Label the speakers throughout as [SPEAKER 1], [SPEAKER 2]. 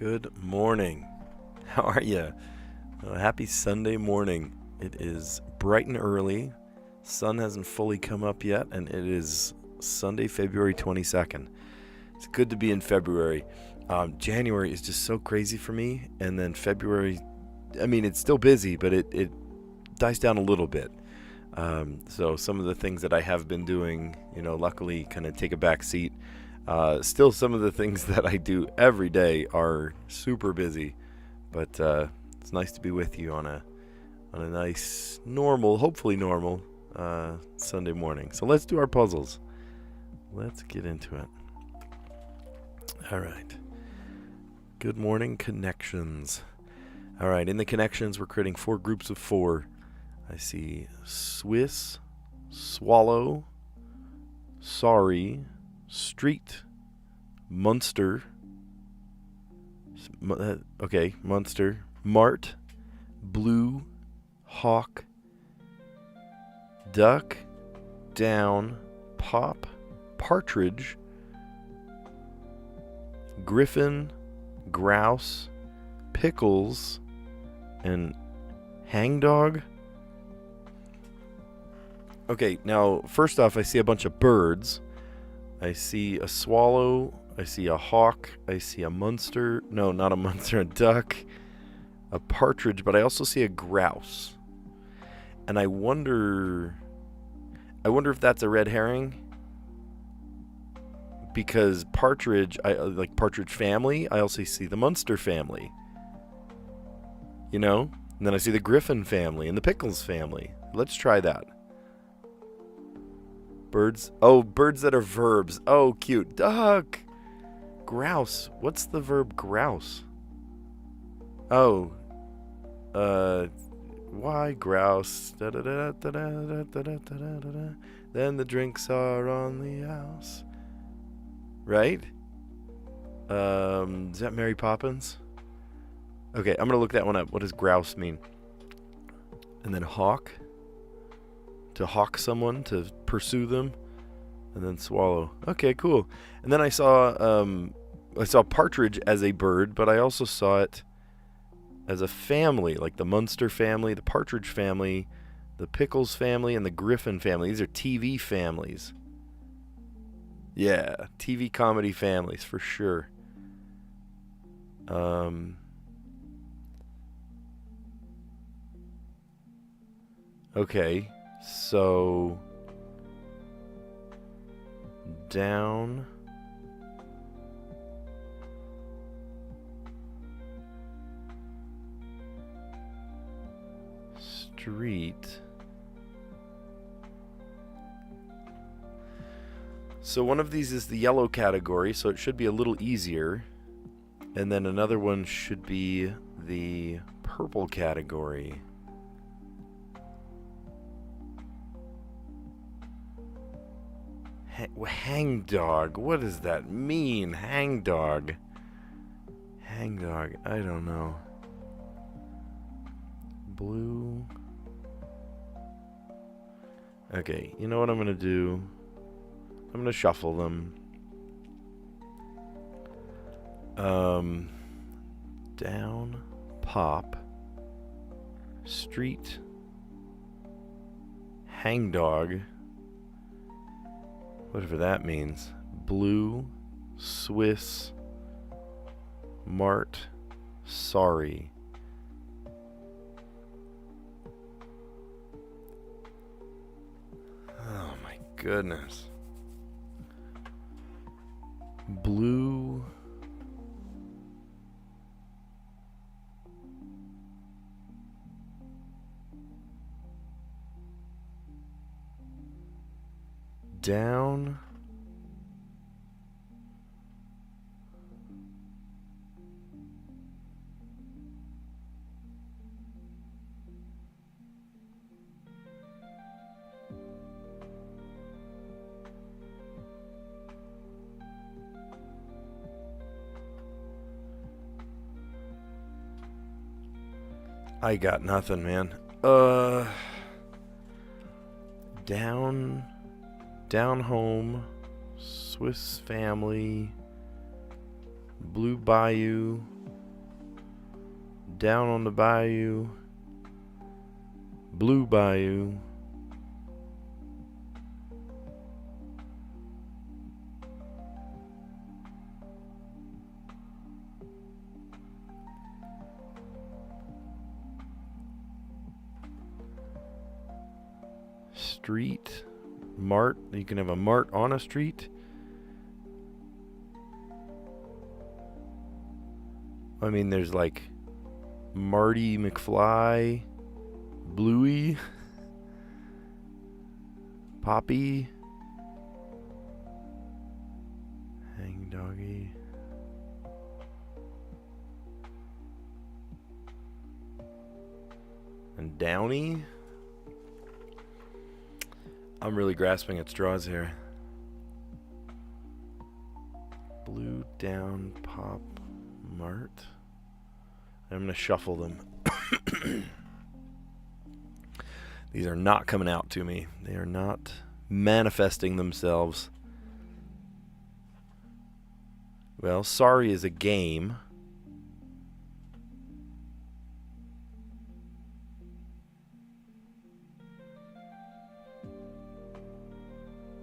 [SPEAKER 1] Good morning. How are you? Happy Sunday morning. It is bright and early. Sun hasn't fully come up yet, and it is Sunday, February 22nd. It's good to be in February. January is just so crazy for me, and then February, it's still busy, but it dies down a little bit. So some of the things that I have been doing, luckily kind of take a back seat. Still, some of the things that I do every day are super busy, but it's nice to be with you on a nice, normal, hopefully normal Sunday morning. So let's do our puzzles. Let's get into it. All right. Good morning, connections. All right, in the connections, we're creating 4 groups of 4. I see Swiss, swallow, sorry, street, Munster, Munster, mart, blue, hawk, duck, down, pop, partridge, griffin, grouse, pickles, and hangdog. Okay, now first off, I see a bunch of birds. I see a swallow, I see a hawk, I see a Munster, no, not a Munster, a duck, a partridge, but I also see a grouse. And I wonder if that's a red herring, because partridge, I like partridge family, I also see the Munster family. And then I see the griffin family and the pickles family. Let's try that. Birds. Oh, birds that are verbs. Oh, cute. Duck. Grouse. What's the verb grouse? Oh. Why grouse? Then the drinks are on the house. Right? Is that Mary Poppins? Okay, I'm going to look that one up. What does grouse mean? And then hawk. To hawk someone, to pursue them, and then swallow. Okay, cool. And then I saw partridge as a bird, but I also saw it as a family, like the Munster family, the partridge family, the pickles family, and the griffin family. These are TV families. Yeah, TV comedy families for sure. Okay. So, down, street. So one of these is the yellow category, so it should be a little easier. And then another one should be the purple category. Hangdog. What does that mean? Hangdog. Hangdog. I don't know. Blue. Okay, you know what I'm going to do? I'm going to shuffle them. Down. Pop. Street. Hangdog. Whatever that means. Blue, Swiss, mart, sorry. Oh my goodness. Blue. Down. I got nothing, man. Down home, Swiss family, Blue Bayou, Down on the bayou. Blue bayou. Street. Mart. You can have a mart on a street. I mean, there's like Marty McFly, Bluey, Poppy, Hang Doggy. And Downy. I'm really grasping at straws here. Blue, Down, Pop, Mart. I'm going to shuffle them. These are not coming out to me. They are not manifesting themselves. Well, Sorry is a game.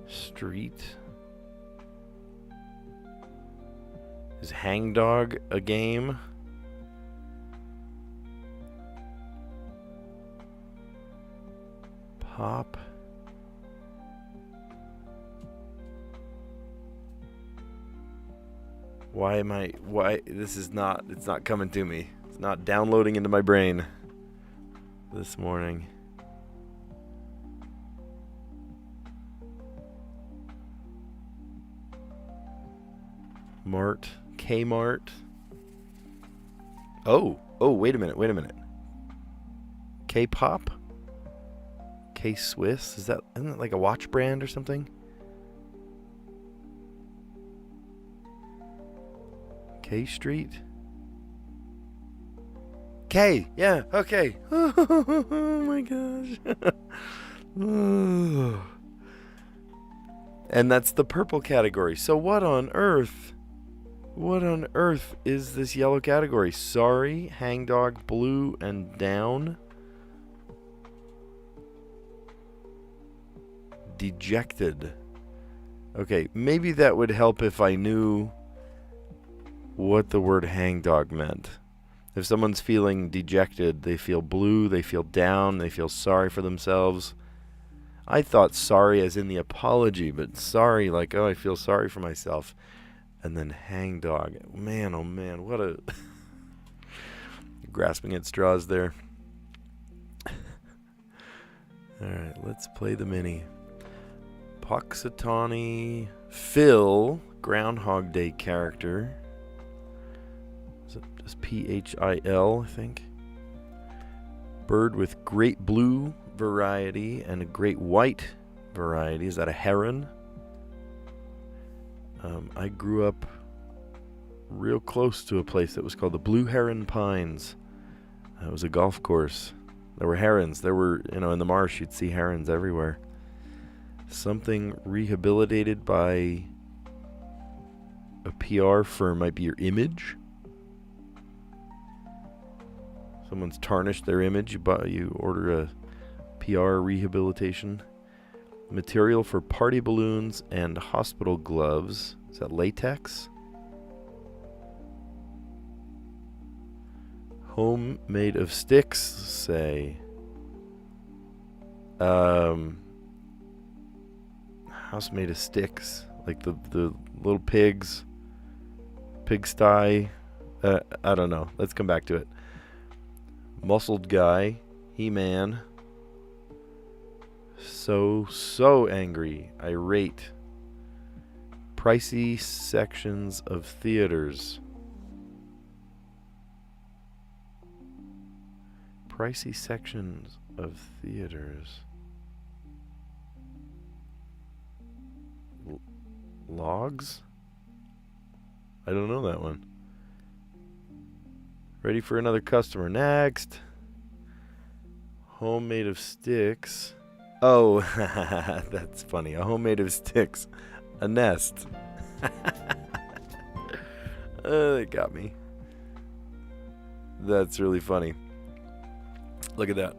[SPEAKER 1] Street. Is Hangdog a game? Pop. Why this is not, it's not coming to me. It's not downloading into my brain this morning. Mart, Kmart. Oh, wait a minute. K-pop? K-Swiss? Isn't that like a watch brand or something? K-Street? K, yeah, okay. Oh my gosh. And that's the purple category. So what on earth is this yellow category? Sorry, Hangdog, Blue, and Down. Dejected. Okay, maybe that would help if I knew what the word hangdog meant. If someone's feeling dejected, they feel blue, they feel down, they feel sorry for themselves. I thought sorry as in the apology, but sorry like, oh, I feel sorry for myself. And then hangdog. Man, oh man, what a... grasping at straws there. Alright, let's play the mini. Puxatawny Phil, Groundhog Day character. Is it just P-H-I-L, I think? Bird with great blue variety and a great white variety. Is that a heron? I grew up real close to a place that was called the Blue Heron Pines. It was a golf course. There were herons. There were, in the marsh, you'd see herons everywhere. Something rehabilitated by a PR firm might be your image. Someone's tarnished their image. You order a PR rehabilitation. Material for party balloons and hospital gloves. Is that latex? Home made of sticks, say. House made of sticks. Like the little pigs. Pigsty. I don't know. Let's come back to it. Muscled guy. He-Man. So angry. Irate. Pricey sections of theaters. Pricey sections of theaters. Logs? I don't know that one. Ready for another customer. Next. Home made of sticks. Oh, that's funny. A home made of sticks. A nest. They got me. That's really funny. Look at that.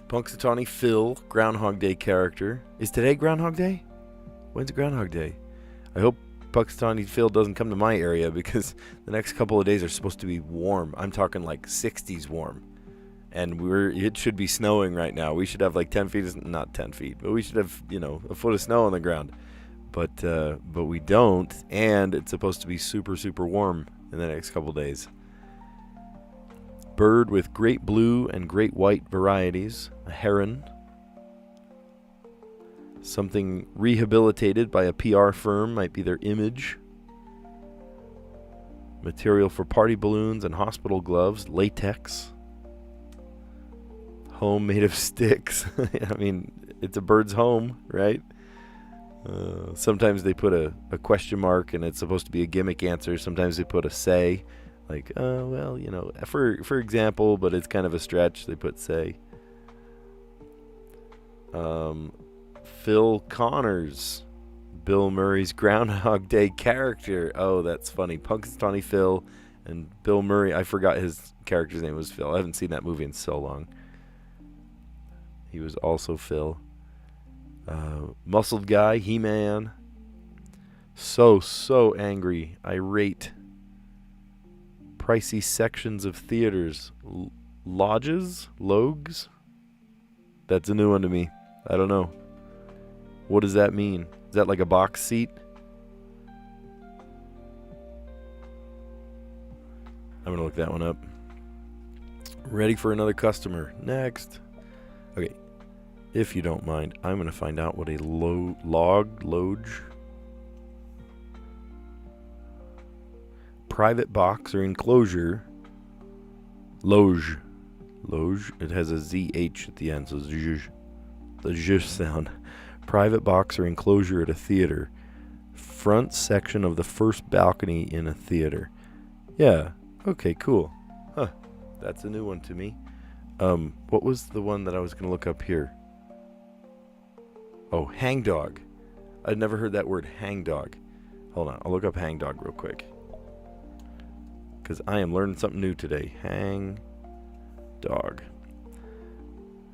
[SPEAKER 1] Punxsutawney Phil, Groundhog Day character. Is today Groundhog Day? When's Groundhog Day? I hope Punxsutawney Phil doesn't come to my area because the next couple of days are supposed to be warm. I'm talking like 60s warm. And it should be snowing right now. We should have like 10 feet, not 10 feet, but we should have, a foot of snow on the ground. But we don't, and it's supposed to be super, super warm in the next couple of days. Bird with great blue and great white varieties. A heron. Something rehabilitated by a PR firm might be their image. Material for party balloons and hospital gloves. Latex. Home made of sticks. I mean, it's a bird's home, right? Sometimes they put a question mark and it's supposed to be a gimmick answer. Sometimes they put a say. Like, well, for example, but it's kind of a stretch. They put say. Phil Connors, Bill Murray's Groundhog Day character. Oh, that's funny. Punxsutawney Phil and Bill Murray. I forgot his character's name was Phil. I haven't seen that movie in so long. He was also Phil. Muscled guy, He-Man. So angry, irate. Pricey sections of theaters. Lodges? Loges? That's a new one to me. I don't know. What does that mean? Is that like a box seat? I'm going to look that one up. Ready for another customer. Next. Okay. If you don't mind, I'm going to find out what a loge, private box or enclosure, loge, it has a ZH at the end, so zh, the zh sound. Private box or enclosure at a theater. Front section of the first balcony in a theater. Yeah, okay, cool. Huh, that's a new one to me. What was the one that I was going to look up here? Oh, hangdog. I'd never heard that word, hangdog. Hold on, I'll look up hangdog real quick. Because I am learning something new today. Hangdog.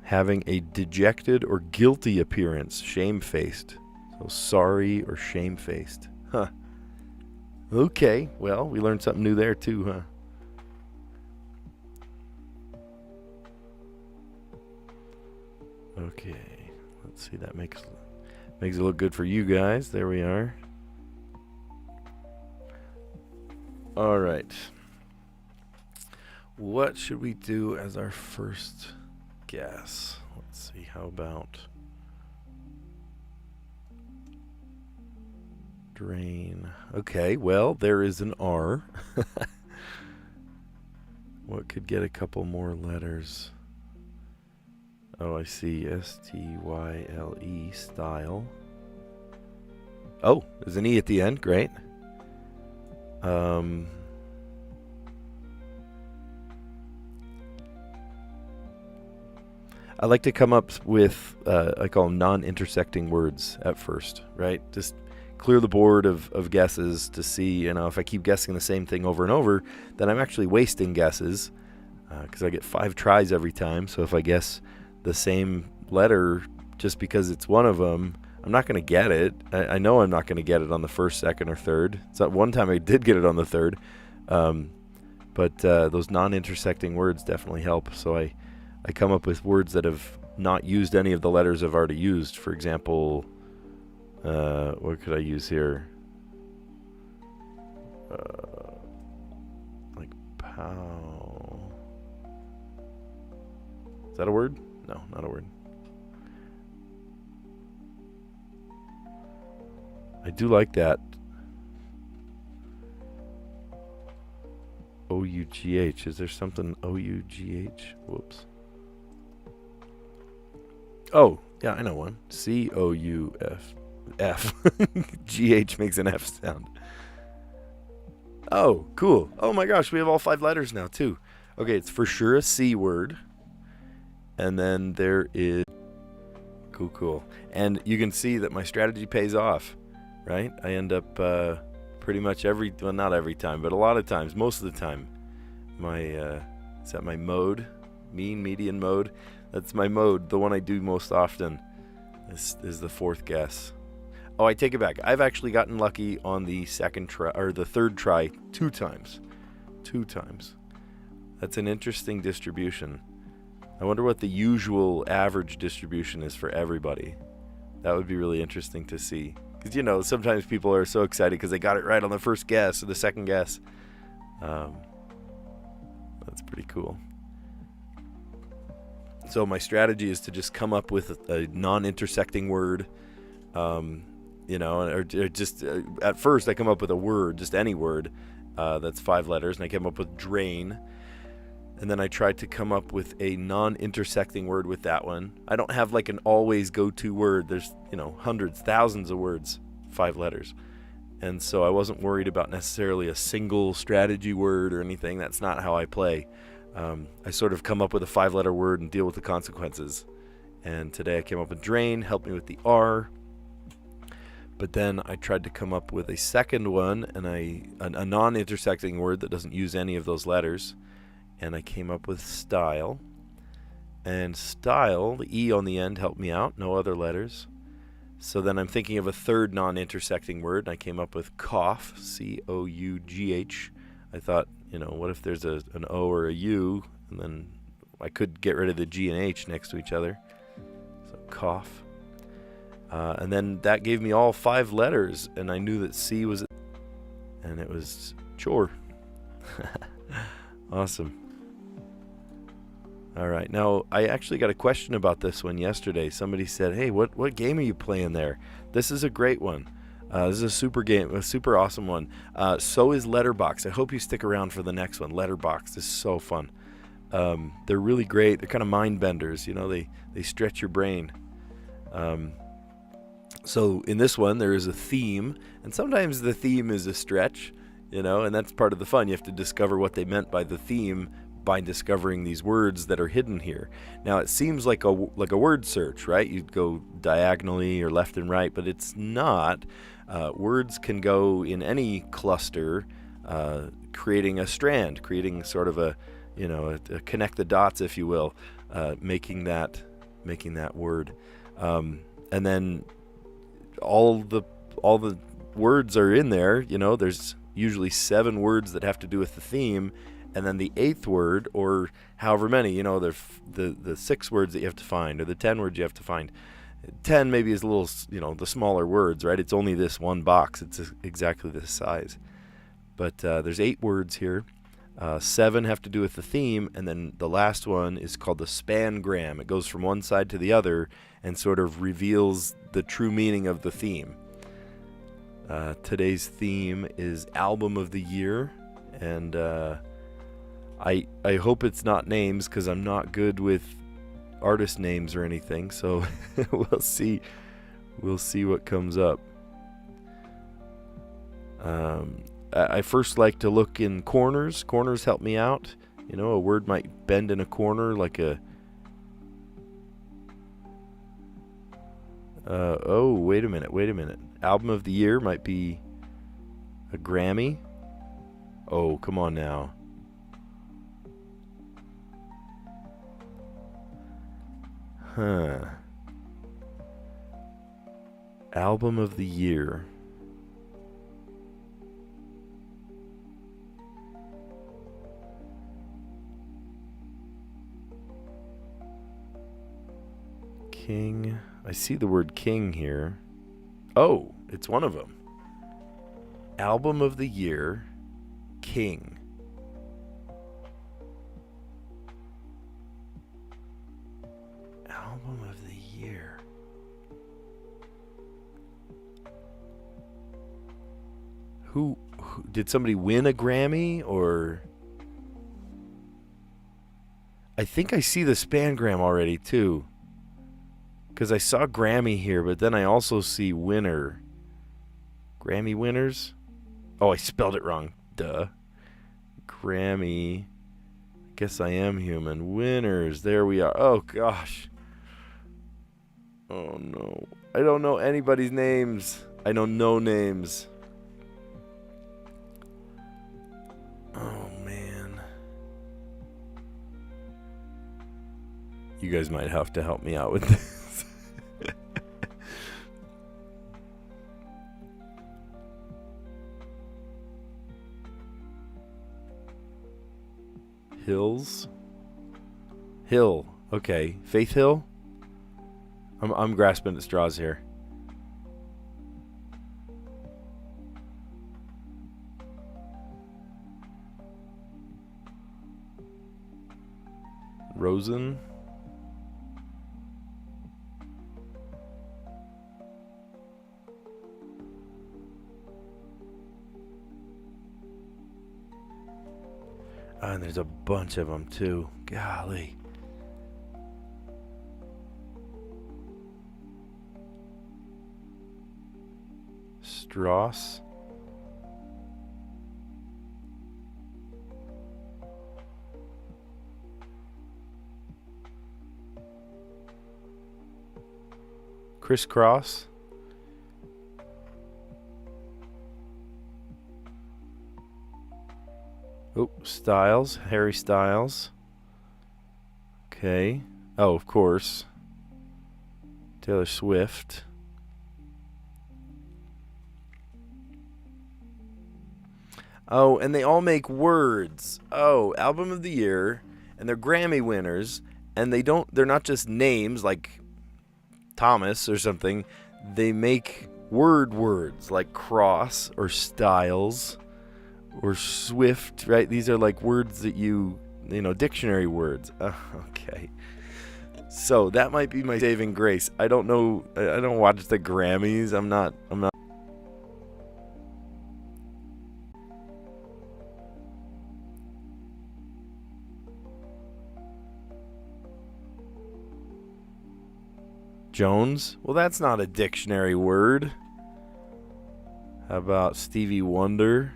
[SPEAKER 1] Having a dejected or guilty appearance, shamefaced. So sorry or shamefaced. Huh. Okay, well, we learned something new there too, huh? Okay. Let's see, that makes it look good for you guys. There we are. All right. What should we do as our first guess? Let's see, how about drain? Okay, well, there is an R. What could get a couple more letters? Oh, I see. S-T-Y-L-E, style. Oh, there's an E at the end. Great. I like to come up with, I call them non-intersecting words at first, right? Just clear the board of guesses to see, if I keep guessing the same thing over and over, then I'm actually wasting guesses because I get 5 tries every time. So if I guess the same letter just because it's one of them, I'm not going to get it. I know I'm not going to get it on the first, second, or third. So one time I did get it on the third. But those non-intersecting words definitely help. So I come up with words that have not used any of the letters I've already used. For example, what could I use here? Like pow. Is that a word? No, not a word. I do like that. O-U-G-H. Is there something O-U-G-H? Whoops. Oh, yeah, I know one. C-O-U-F. F. G-H makes an F sound. Oh, cool. Oh my gosh, we have all 5 letters now, too. Okay, it's for sure a C word. And then there is... Cool. And you can see that my strategy pays off, right? I end up pretty much not every time, but a lot of times, most of the time, is that my mode? Mean, median, mode? That's my mode, the one I do most often. This is the fourth guess. Oh, I take it back. I've actually gotten lucky on the second try, or the third try, 2 times. 2 times. That's an interesting distribution. I wonder what the usual average distribution is for everybody. That would be really interesting to see. Because, you know, sometimes people are so excited because they got it right on the first guess or the second guess. That's pretty cool. So my strategy is to just come up with a non-intersecting word, you know, or just at first I come up with a word, just any word that's 5 letters, and I came up with drain. And then I tried to come up with a non-intersecting word with that one. I don't have like an always go-to word. There's, you know, hundreds, thousands of words, 5 letters. And so I wasn't worried about necessarily a single strategy word or anything. That's not how I play. I sort of come up with a 5-letter word and deal with the consequences. And today I came up with drain, helped me with the R. But then I tried to come up with a second one, and a non-intersecting word that doesn't use any of those letters. And I came up with style. And style, the E on the end, helped me out. No other letters. So then I'm thinking of a third non-intersecting word. And I came up with cough, C-O-U-G-H. I thought, you know, what if there's an O or a U? And then I could get rid of the G and H next to each other. So cough. And then that gave me all 5 letters. And I knew that C was... And it was chore. Awesome. All right. Now, I actually got a question about this one yesterday. Somebody said, hey, what game are you playing there? This is a great one. This is a super game, a super awesome one. So is Letterbox. I hope you stick around for the next one. Letterbox is so fun. They're really great. They're kind of mind benders. You know, they stretch your brain. So in this one, there is a theme. And sometimes the theme is a stretch, you know, and that's part of the fun. You have to discover what they meant by the theme by discovering these words that are hidden here. Now, it seems like a word search, right? You'd go diagonally or left and right, but it's not. Words can go in any cluster, creating a strand, creating sort of a connect the dots, if you will, making that word. And then all the words are in there. You know, there's usually 7 words that have to do with the theme. And then the 8th word, or however many, you know, the 6 words that you have to find, or the 10 words you have to find. 10 maybe is a little, you know, the smaller words, right? It's only this one box. It's exactly this size. But there's 8 words here. 7 have to do with the theme, and then the last one is called the spangram. It goes from one side to the other and sort of reveals the true meaning of the theme. Today's theme is Album of the Year, and I hope it's not names, because I'm not good with artist names or anything, so we'll see what comes up. I first like to look in corners. Corners help me out. You know, a word might bend in a corner like a... oh, wait a minute. Album of the Year might be a Grammy. Oh, come on now. Huh. Album of the Year. King. I see the word king here. Oh, it's one of them. Album of the Year, King. Album of the Year. Who did somebody win a Grammy, or... I think I see the spangram already too. Because I saw Grammy here, but then I also see winner. Grammy winners? Oh, I spelled it wrong. Duh. Grammy. Guess I am human. Winners. There we are. Oh, gosh. Oh, no. I don't know anybody's names. I know no names. Oh, man. you guys might have to help me out with this. Hills. Hill. Okay. Faith Hill? I'm grasping at straws here. Rosen. And there's a bunch of them too. Golly. Strauss. Crisscross. Oh, Styles. Harry Styles. Okay. Oh, of course. Taylor Swift. Oh, and they all make words. Oh, album of the year, and they're Grammy winners, and they're not just names like Thomas or something. They make words like cross or Styles or Swift, right? These are like words that you know, dictionary words. Okay. So that might be my saving grace. I don't know. I don't watch the Grammys. I'm not. Jones? Well, that's not a dictionary word. How about Stevie Wonder?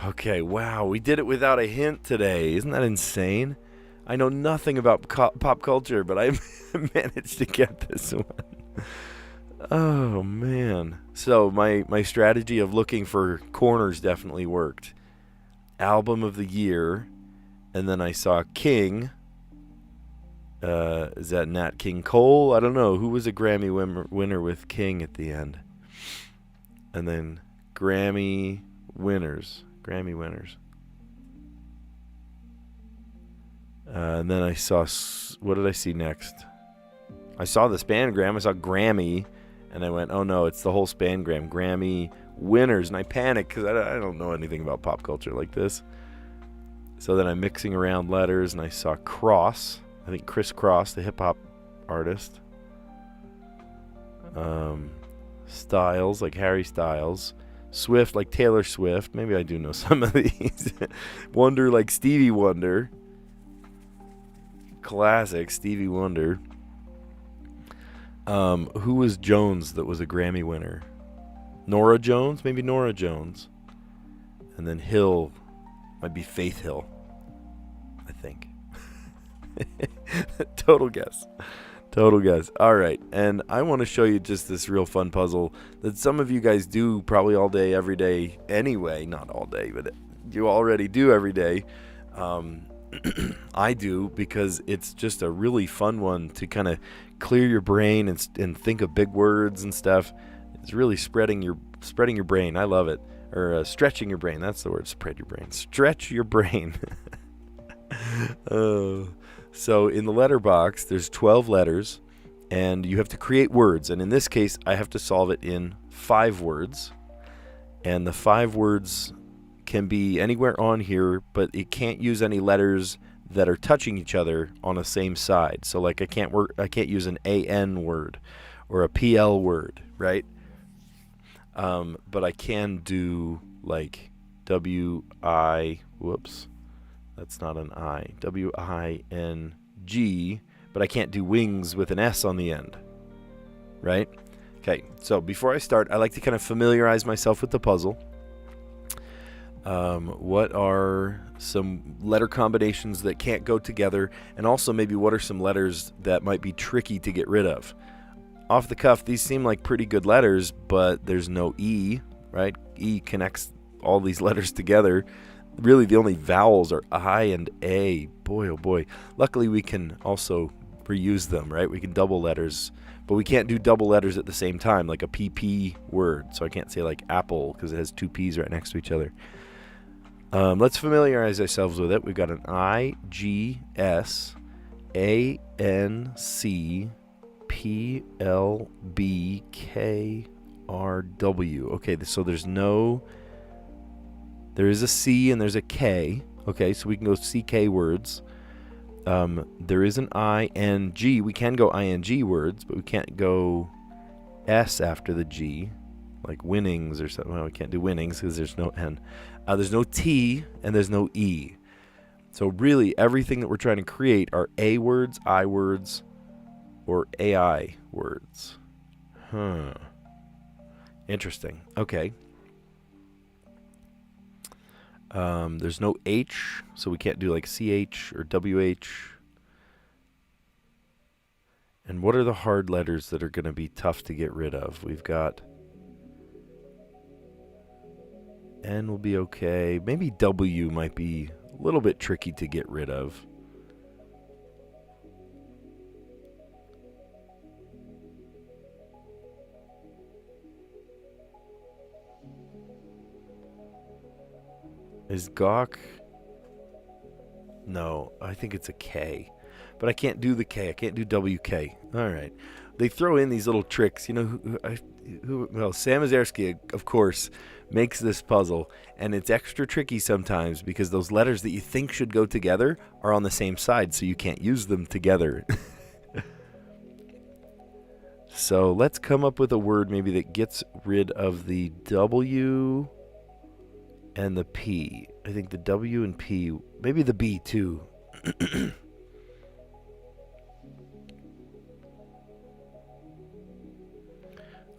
[SPEAKER 1] Okay, wow, we did it without a hint today. Isn't that insane? I know nothing about pop culture, but I managed to get this one. Oh, man. So my strategy of looking for corners definitely worked. Album of the year, and then I saw King. Is that Nat King Cole? I don't know. Who was a Grammy winner with King at the end? And then Grammy winners. And then I saw, what did I see next? I saw the Spangram. I saw Grammy. And I went, oh no, it's the whole Spangram. Grammy winners. And I panicked because I don't know anything about pop culture like this. So then I'm mixing around letters and I saw Cross. I think Chris Cross, the hip-hop artist. Styles, like Harry Styles. Swift, like Taylor Swift. Maybe I do know some of these. Wonder, like Stevie Wonder. Classic Stevie Wonder. Who was Jones that was a Grammy winner? Norah Jones? Maybe Norah Jones. And then Hill. Might be Faith Hill, I think. Total guess. All right, and I want to show you just this real fun puzzle that some of you guys do probably all day, every day anyway. Not all day, but you already do every day. I do, because it's just a really fun one to kind of clear your brain and think of big words and stuff. It's really spreading your brain. I love it. Or stretching your brain. That's the word. Spread your brain. Stretch your brain. So in the letter box, there's 12 letters, and you have to create words. And in this case, I have to solve it in 5 words. And the 5 words can be anywhere on here, but it can't use any letters that are touching each other on the same side. So like I can't use an AN word or a PL word, right? But I can do like that's not an I. WING, but I can't do wings with an S on the end, right? Okay, so before I start, I like to kind of familiarize myself with the puzzle. What are some letter combinations that can't go together, and also maybe what are some letters that might be tricky to get rid of? Off the cuff, these seem like pretty good letters, but there's no E, right? E connects all these letters together. really the only vowels are I and A. Boy, oh boy. Luckily, we can also reuse them, right? We can double letters, but we can't do double letters at the same time, like a PP word. So I can't say like apple because it has two P's right next to each other. Let's familiarize ourselves with it. We've got an I, G, S, A, N, C, P, L, B, K, R, W. Okay, so there is a C and there's a K. Okay, so we can go CK words. There is an ING. We can go ING words, but we can't go S after the G, like winnings or something. Well, we can't do winnings because there's no N. There's no T and there's no E. So really, everything that we're trying to create are A words, I words, or AI words. Interesting. Okay. There's no H, so we can't do like CH or WH. And what are the hard letters that are going to be tough to get rid of? We've got N will be okay. Maybe W might be a little bit tricky to get rid of. Is Gawk? No, I think it's a K. But I can't do the K. I can't do WK. All right. They throw in these little tricks. You know, well, Sam Azarski, of course, makes this puzzle. And it's extra tricky sometimes because those letters that you think should go together are on the same side, so you can't use them together. So let's come up with a word maybe that gets rid of the W and the P. I think the W and P, maybe the B too.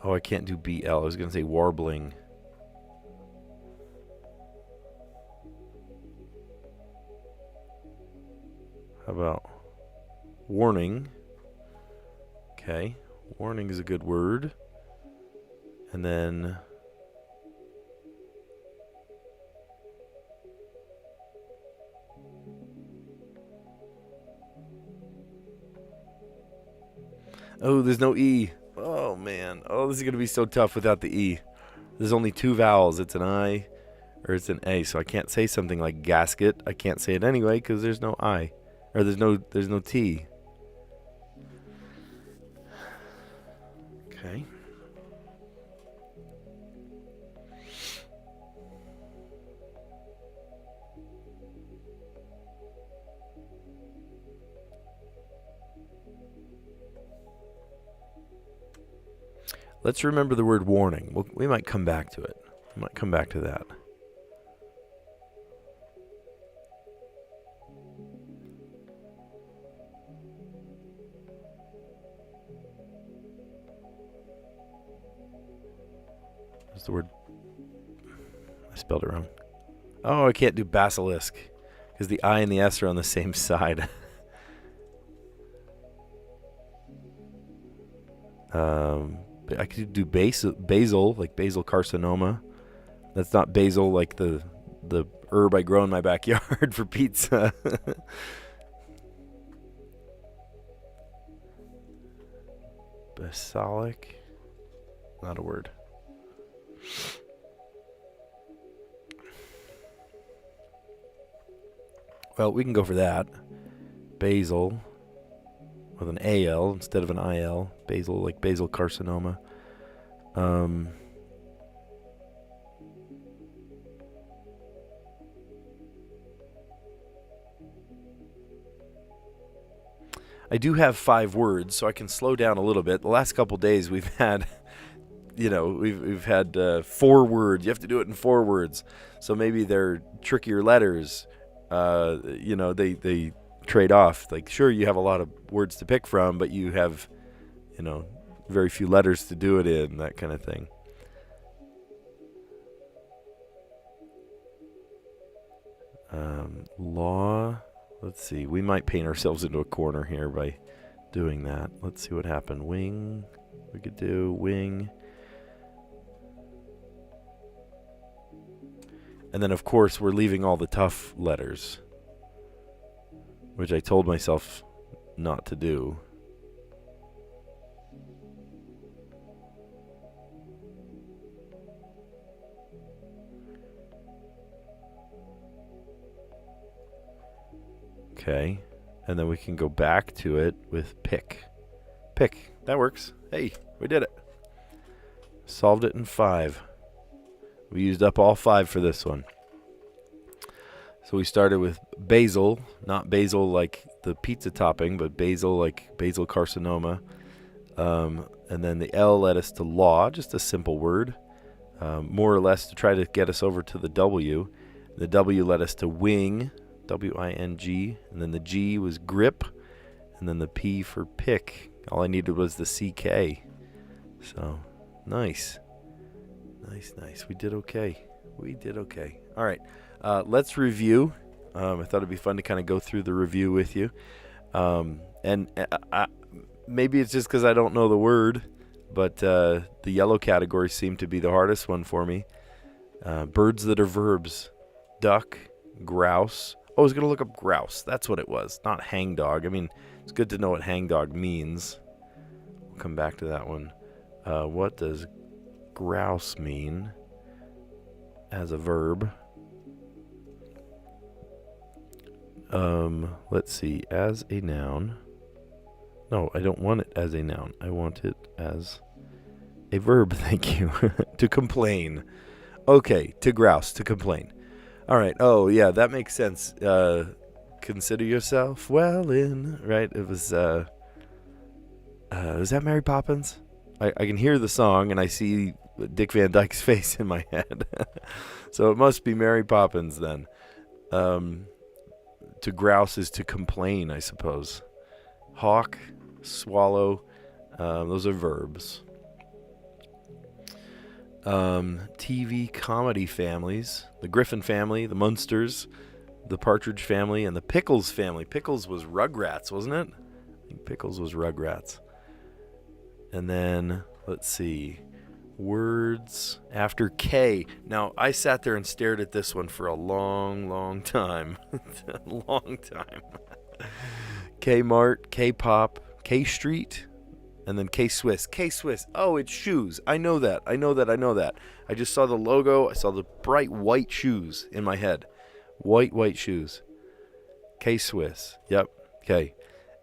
[SPEAKER 1] Oh, I can't do BL. I was going to say warbling. How about warning? Okay, warning is a good word. And then oh, there's no E. Oh, man. Oh, this is going to be so tough without the E. There's only two vowels. It's an I or it's an A. So I can't say something like gasket. I can't say it anyway because there's no I. Or there's no T. Okay. Let's remember the word warning. We might come back to it. We might come back to that. What's the word? I spelled it wrong. Oh, I can't do basilisk because the I and the S are on the same side. I could do basil, like basil carcinoma. That's not basil like the herb I grow in my backyard for pizza. Basilic, not a word. Well, we can go for that. Basil with an AL instead of an IL. Basil, like basil carcinoma. I do have 5 words, so I can slow down a little bit. The last couple days we've had, we've had 4 words. You have to do it in 4 words. So maybe they're trickier letters. They trade off. Like, sure, you have a lot of words to pick from, but you have, very few letters to do it in, that kind of thing. Law. Let's see. We might paint ourselves into a corner here by doing that. Let's see what happened. Wing. We could do wing. And then, of course, we're leaving all the tough letters, which I told myself not to do. Okay, and then we can go back to it with pick. Pick, that works. Hey, we did it. Solved it in 5. We used up all 5 for this one. So we started with basil, not basil like the pizza topping, but basil like basil carcinoma. And then the L led us to law, just a simple word, more or less to try to get us over to the W. The W led us to wing, W-I-N-G, and then the G was grip, and then the P for pick. All I needed was the CK. So, nice. Nice. We did okay. All right, let's review. I thought it'd be fun to kind of go through the review with you. And maybe it's just because I don't know the word, but the yellow categories seem to be the hardest one for me. Birds that are verbs. Duck, grouse. Oh, I was going to look up grouse. That's what it was, not hangdog. I mean, it's good to know what hangdog means. We'll come back to that one. What does grouse mean as a verb? Let's see. As a noun. No, I don't want it as a noun. I want it as a verb. Thank you. To complain. Okay, to grouse, to complain. All right. Oh, yeah, that makes sense. Consider yourself well in, right? It was that Mary Poppins? I can hear the song, and I see Dick Van Dyke's face in my head. So it must be Mary Poppins, then. To grouse is to complain, I suppose. Hawk, swallow, those are verbs. TV comedy families, the Griffin family, the Munsters, the Partridge family, and the Pickles family. Pickles was Rugrats, wasn't it? I think Pickles was Rugrats. And then, let's see, words after K. Now, I sat there and stared at this one for a long time. A long time. Kmart, K-pop, K-street, and then K-Swiss. K-Swiss. Oh, it's shoes. I know that. I just saw the logo. I saw the bright white shoes in my head. White shoes. K-Swiss. Yep. Okay.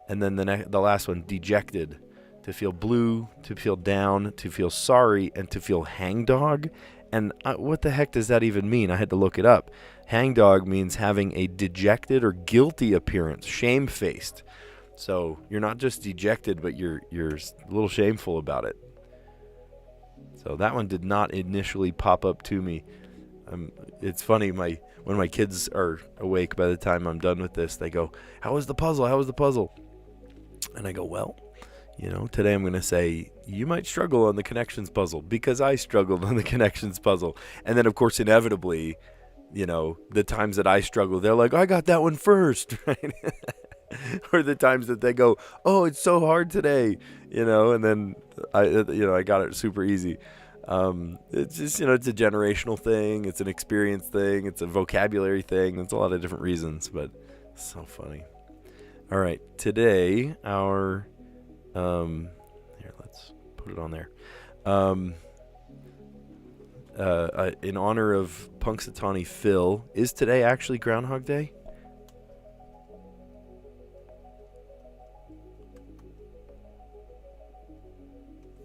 [SPEAKER 1] And then the last one, dejected. To feel blue, to feel down, to feel sorry, and to feel hangdog. And what the heck does that even mean? I had to look it up. Hangdog means having a dejected or guilty appearance, shamefaced. So you're not just dejected, but you're a little shameful about it. So that one did not initially pop up to me. It's funny, when my kids are awake by the time I'm done with this, they go, How was the puzzle? And I go, well, today I'm going to say, you might struggle on the connections puzzle because I struggled on the connections puzzle. And then, of course, inevitably, the times that I struggle, they're like, I got that one first, right? Or the times that they go, oh, it's so hard today, and then I got it super easy. It's just, it's a generational thing. It's an experience thing. It's a vocabulary thing. It's a lot of different reasons, but it's so funny. All right. Today, our, here, let's put it on there. In honor of Punxsutawney Phil, is today actually Groundhog Day?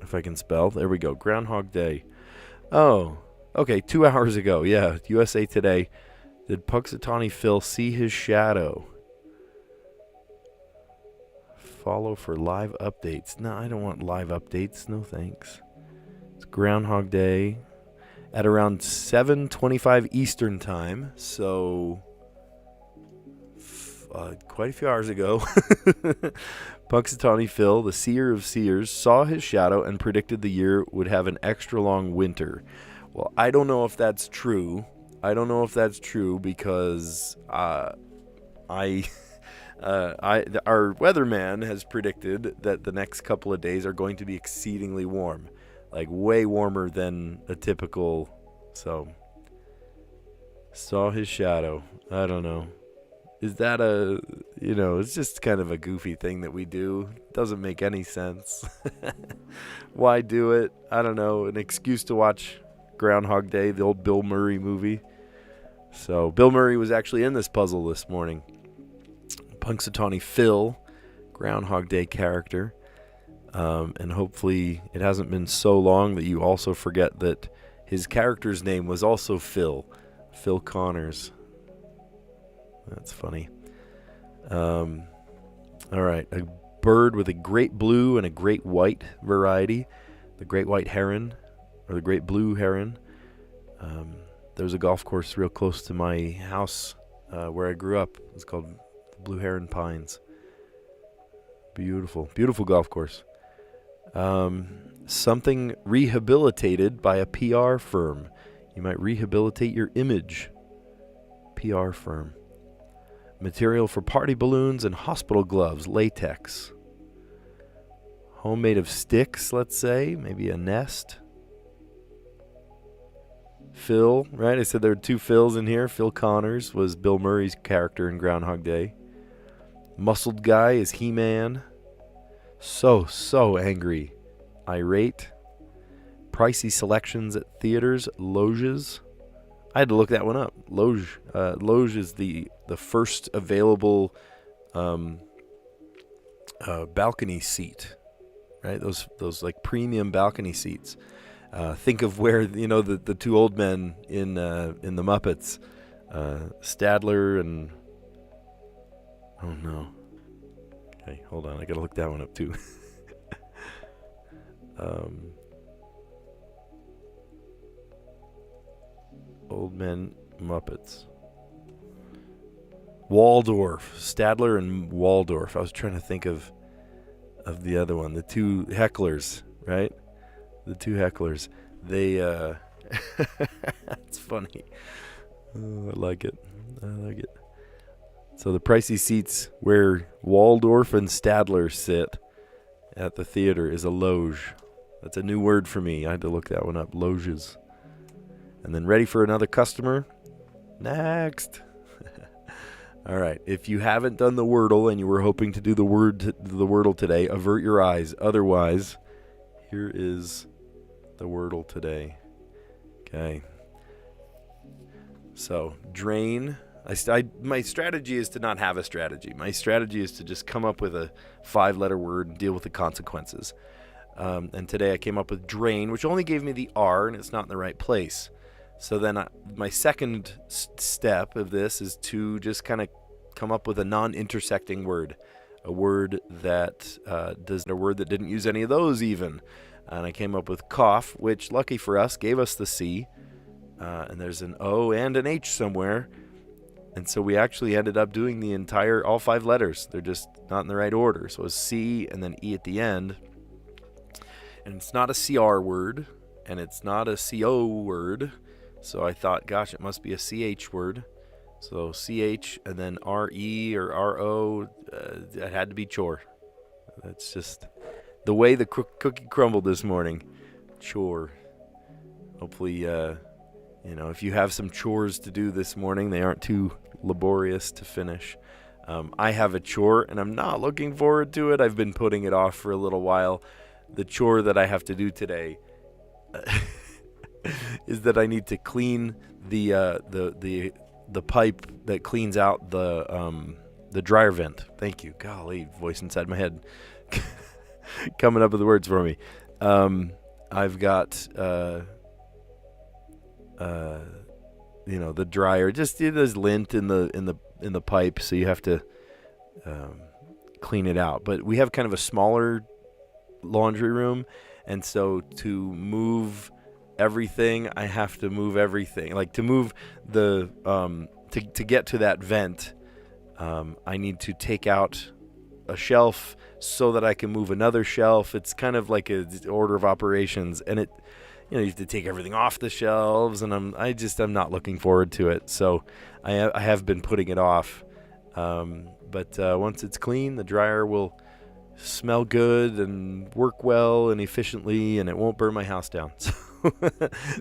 [SPEAKER 1] If I can spell. There we go. Groundhog Day. Oh, okay. 2 hours ago. Yeah. USA Today. Did Punxsutawney Phil see his shadow? Follow for live updates. No, I don't want live updates. No thanks. It's Groundhog Day at around 7:25 Eastern time. So quite a few hours ago, Punxsutawney Phil, the seer of seers, saw his shadow and predicted the year would have an extra long winter. Well, I don't know if that's true. Because our weatherman has predicted that the next couple of days are going to be exceedingly warm, like way warmer than a typical. So Saw his shadow. I don't know. Is that it's just kind of a goofy thing that we do. Doesn't make any sense. Why do it? I don't know. An excuse to watch Groundhog Day, the old Bill Murray movie. So Bill Murray was actually in this puzzle this morning. Punxsutawney Phil, Groundhog Day character. And hopefully it hasn't been so long that you also forget that his character's name was also Phil Connors. That's funny. All right, a bird with a great blue and a great white variety. The great white heron, or the great blue heron. There's a golf course real close to my house where I grew up. It's called the Blue Heron Pines. Beautiful, beautiful golf course. Something rehabilitated by a PR firm. You might rehabilitate your image. PR firm. Material for party balloons and hospital gloves, latex. Home made of sticks, let's say, maybe a nest. Phil, right? I said there were two Phils in here. Phil Connors was Bill Murray's character in Groundhog Day. Muscled guy is He-Man. So angry. Irate. Pricey selections at theaters, loges. I had to look that one up. Loge is the first available balcony seat, right? Those like premium balcony seats. Think of where the two old men in the Muppets, Stadler and oh no. Okay, hold on. I gotta look that one up too. Old men Muppets. Waldorf. Stadler and Waldorf. I was trying to think of the other one. The two hecklers, right? The two hecklers. They, it's funny. Oh, I like it. So the pricey seats where Waldorf and Stadler sit at the theater is a loge. That's a new word for me. I had to look that one up. Loges. And then ready for another customer? Next. All right. If you haven't done the Wordle and you were hoping to do the Wordle today, avert your eyes. Otherwise, here is the Wordle today. Okay. So, drain. My strategy is to not have a strategy. My strategy is to just come up with a 5-letter word and deal with the consequences. And today I came up with drain, which only gave me the R, and it's not in the right place. So then my second step of this is to just kind of come up with a non-intersecting word, a word that didn't use any of those even. And I came up with cough, which lucky for us gave us the C, and there's an O and an H somewhere. And so we actually ended up doing all 5 letters. They're just not in the right order. So it was C and then E at the end. And it's not a CR word, and it's not a CO word. So I thought, gosh, it must be a CH word. So CH and then RE or RO, it had to be chore. That's just the way the cookie crumbled this morning. Chore. Hopefully, if you have some chores to do this morning, they aren't too laborious to finish. I have a chore, and I'm not looking forward to it. I've been putting it off for a little while. The chore that I have to do today is that I need to clean the pipe that cleans out the dryer vent. Thank you. Golly, voice inside my head coming up with the words for me. I've got the dryer. Just there's lint in the pipe, so you have to clean it out. But we have kind of a smaller laundry room, and so to move everything, I have to move everything. Like to move the to get to that vent, I need to take out a shelf so that I can move another shelf. It's kind of like an order of operations, and you have to take everything off the shelves, and I'm not looking forward to it. So I have been putting it off. But once it's clean, the dryer will smell good and work well and efficiently, and it won't burn my house down.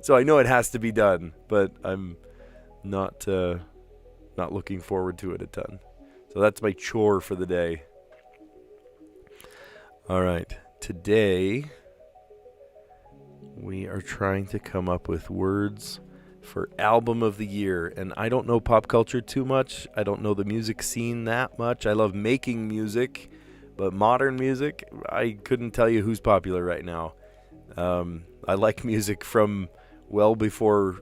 [SPEAKER 1] So I know it has to be done, but I'm not looking forward to it a ton. So that's my chore for the day. All right. Today, we are trying to come up with words for album of the year. And I don't know pop culture too much. I don't know the music scene that much. I love making music, but modern music, I couldn't tell you who's popular right now. I like music from well before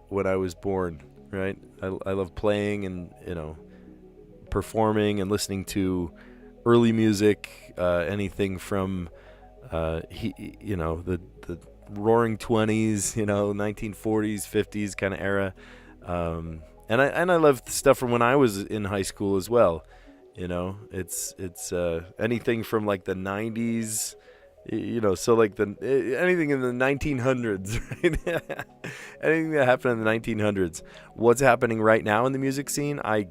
[SPEAKER 1] when I was born, right? I love playing and, performing and listening to early music, anything from, the Roaring 20s, 1940s, 50s kind of era, and I love stuff from when I was in high school as well. It's anything from like the 90s, so like anything in the 1900s, right? Anything that happened in the 1900s. What's happening right now in the music scene? I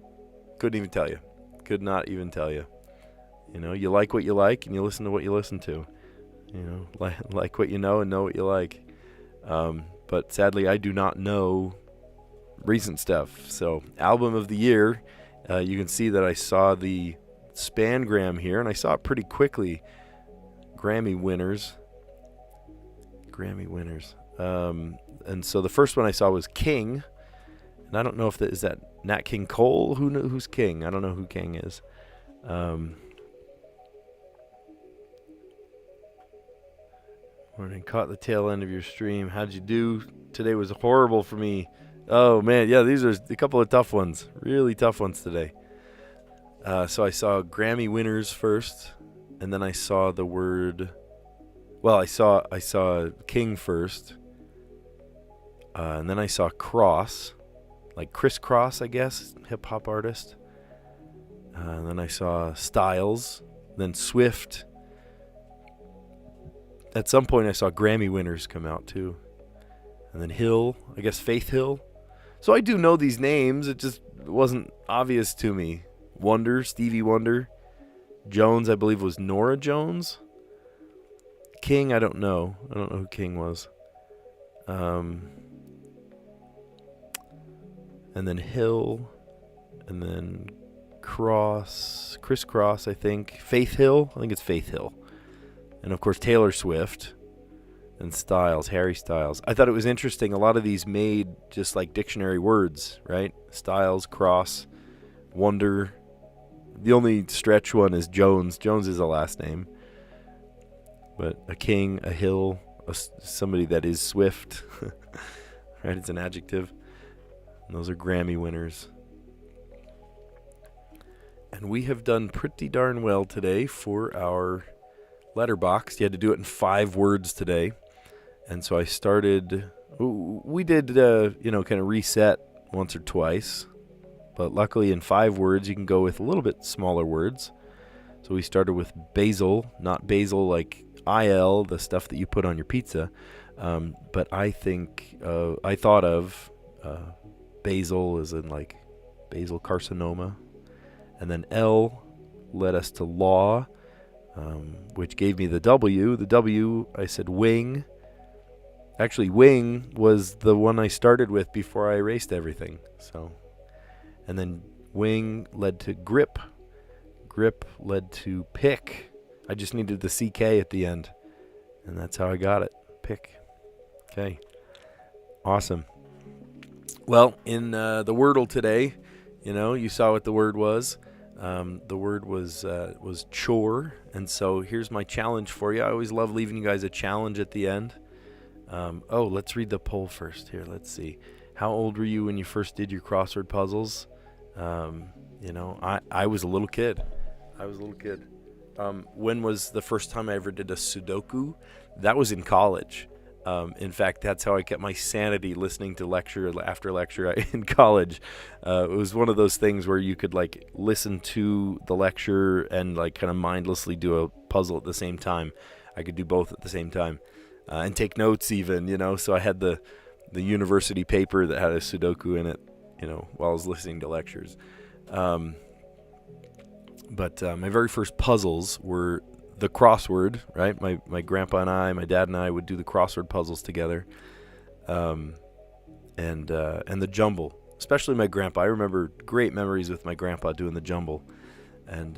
[SPEAKER 1] couldn't even tell you. Could not even tell you. You like what you like, and you listen to what you listen to. Like what you know and know what you like. But sadly, I do not know recent stuff. So, album of the year, you can see that I saw the Spangram here, and I saw it pretty quickly. Grammy winners. And so the first one I saw was King. And I don't know if is that Nat King Cole? Who's King? I don't know who King is. Morning, caught the tail end of your stream. How'd you do? Today was horrible for me. Oh, man. Yeah, these are a couple of tough ones. Really tough ones today. So I saw Grammy winners first, and then I saw the word... Well, I saw King first, and then I saw Cross, like Criss Cross, I guess, hip-hop artist. And then I saw Styles, then Swift. At some point, I saw Grammy winners come out, too. And then Hill, I guess Faith Hill. So I do know these names. It just wasn't obvious to me. Wonder, Stevie Wonder. Jones, I believe, was Nora Jones. King, I don't know. I don't know who King was. And then Hill. And then Criss Cross, I think. Faith Hill. I think it's Faith Hill. And, of course, Taylor Swift and Styles, Harry Styles. I thought it was interesting. A lot of these made just like dictionary words, right? Styles, Cross, Wonder. The only stretch one is Jones. Jones is a last name. But a King, a Hill, somebody that is Swift, right? It's an adjective. And those are Grammy winners. And we have done pretty darn well today for our... letterbox. You had to do it in 5 words today. And so I started, we did, kind of reset once or twice. But luckily in 5 words, you can go with a little bit smaller words. So we started with basil, not basil like IL, the stuff that you put on your pizza. But I thought of basil as in like basal carcinoma. And then L led us to law. Which gave me the W. The W, I said wing. Actually, wing was the one I started with before I erased everything. So, and then wing led to grip. Grip led to pick. I just needed the CK at the end. And that's how I got it. Pick. Okay. Awesome. Well, in the Wordle today, you saw what the word was. The word was chore, and so here's my challenge for you. I always love leaving you guys a challenge at the end. Let's read the poll first. Here, let's see. How old were you when you first did your crossword puzzles? I was a little kid. When was the first time I ever did a Sudoku? That was in college. In fact, that's how I kept my sanity listening to lecture after lecture in college. It was one of those things where you could like listen to the lecture and like kind of mindlessly do a puzzle at the same time. I could do both at the same time and take notes even, So I had the university paper that had a Sudoku in it, while I was listening to lectures. But my very first puzzles were the crossword, right? My grandpa and I, my dad and I would do the crossword puzzles together, and the jumble. especially my grandpa. I remember great memories with my grandpa doing the jumble, and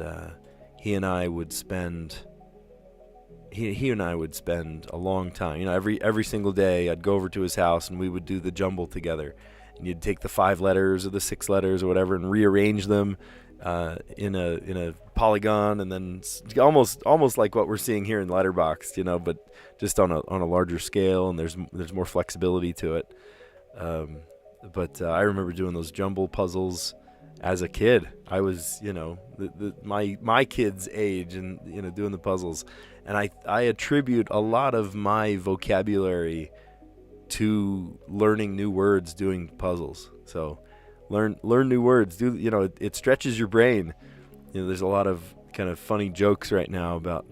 [SPEAKER 1] he and I would spend a long time. You know, every single day I'd go over to his house and we would do the jumble together. And you'd take the 5 letters or the 6 letters or whatever and rearrange them in a polygon, and then almost like what we're seeing here in Letterboxd, you know, but just on a larger scale, and there's more flexibility to it. But I remember doing those jumble puzzles as a kid. I was, you know, my kid's age, and, you know, doing the puzzles. And I attribute a lot of my vocabulary to learning new words doing puzzles. So learn new words. You know, it stretches your brain. You know, there's a lot of kind of funny jokes right now about,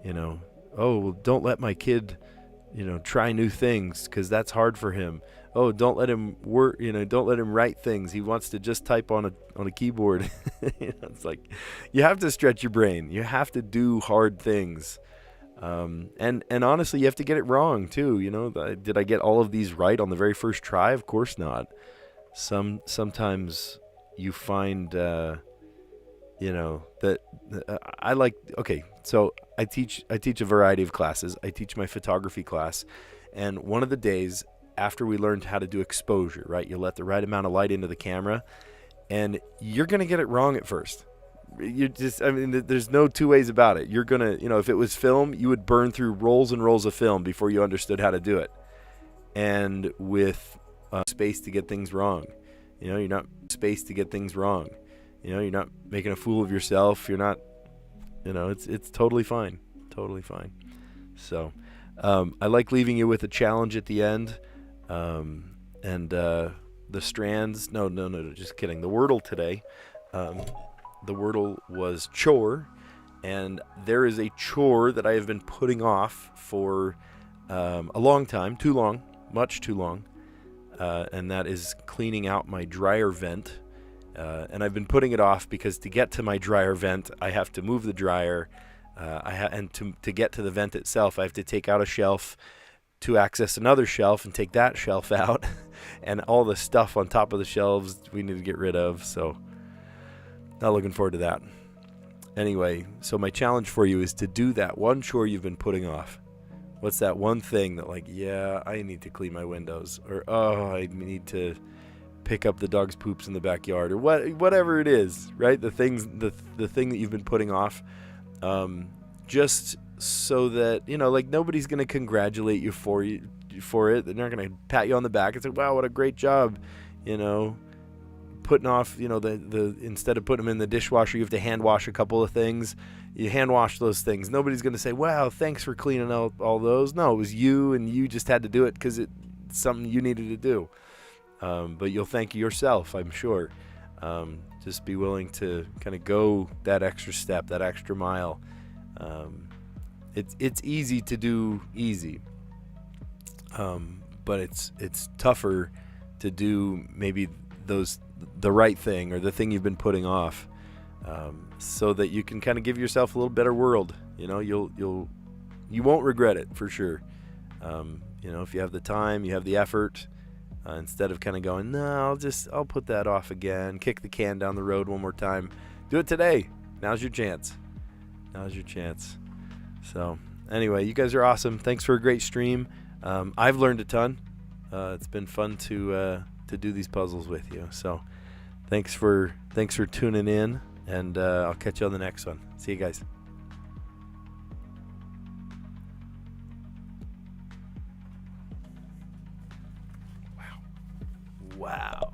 [SPEAKER 1] you know, oh, well, don't let my kid, you know, try new things because that's hard for him. Oh, don't let him work. You know, don't let him write things. He wants to just type on a keyboard. You know, it's like you have to stretch your brain. You have to do hard things. And honestly, you have to get it wrong too. You know, did I get all of these right on the very first try? Of course not. Sometimes you find, you know, that I like. Okay, so I teach a variety of classes. I teach my photography class, and one of the days after we learned how to do exposure, right? You let the right amount of light into the camera, and you're gonna get it wrong at first. You just, I mean, there's no two ways about it. You're gonna, you know, if it was film, you would burn through rolls and rolls of film before you understood how to do it. And with space to get things wrong, you know, you're not space to get things wrong. You know, you're not making a fool of yourself. You're not, you know, it's totally fine, totally fine. So, I like leaving you with a challenge at the end, and the Strands. No, just kidding. The Wordle today. The Wordle was chore, and there is a chore that I have been putting off for a long time, too long, much too long, and that is cleaning out my dryer vent. And I've been putting it off because to get to my dryer vent, I have to move the dryer, and to get to the vent itself, I have to take out a shelf to access another shelf and take that shelf out, and all the stuff on top of the shelves we need to get rid of, so not looking forward to that. Anyway, so my challenge for you is to do that one chore you've been putting off. What's that one thing that, like, yeah, I need to clean my windows, or oh, I need to pick up the dog's poops in the backyard, or whatever it is, right? The thing that you've been putting off, just so that, you know, like, nobody's going to congratulate you for it. They're not going to pat you on the back and say, wow, what a great job, you know, putting off, you know, the instead of putting them in the dishwasher, you have to hand wash a couple of things. You hand wash those things. Nobody's going to say, wow, thanks for cleaning out all those. No, it was you, and you just had to do it because it's something you needed to do. But you'll thank yourself, I'm sure. Just be willing to kind of go that extra step, that extra mile. It's easy to do easy, but it's tougher to do maybe the right thing, or the thing you've been putting off, so that you can kind of give yourself a little better world. You know, you won't regret it for sure. You know, if you have the time, you have the effort, instead of kind of going, no, I'll put that off again, kick the can down the road one more time. Do it today. Now's your chance. So anyway, you guys are awesome. Thanks for a great stream. I've learned a ton. It's been fun to do these puzzles with you. So thanks for tuning in, and I'll catch you on the next one. See you guys. Wow.